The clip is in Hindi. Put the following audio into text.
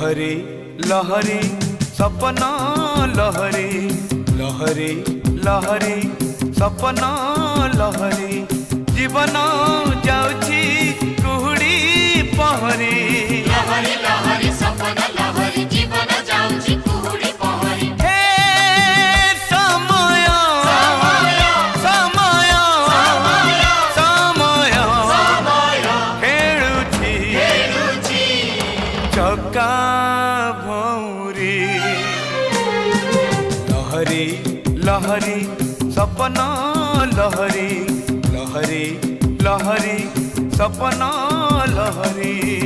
लहरी लहरी सपना लहरी लहरी लहरी सपना लहरी जीवन जाउछि कुहुड़ी पहरी लहरी लहरी सपना लहरी जीवन जाउछि कुहुड़ी पहरी हे समय समय समय खेलुछि चका भौरी लहरी लहरी सपना लहरी लहरी लहरी सपना लहरी।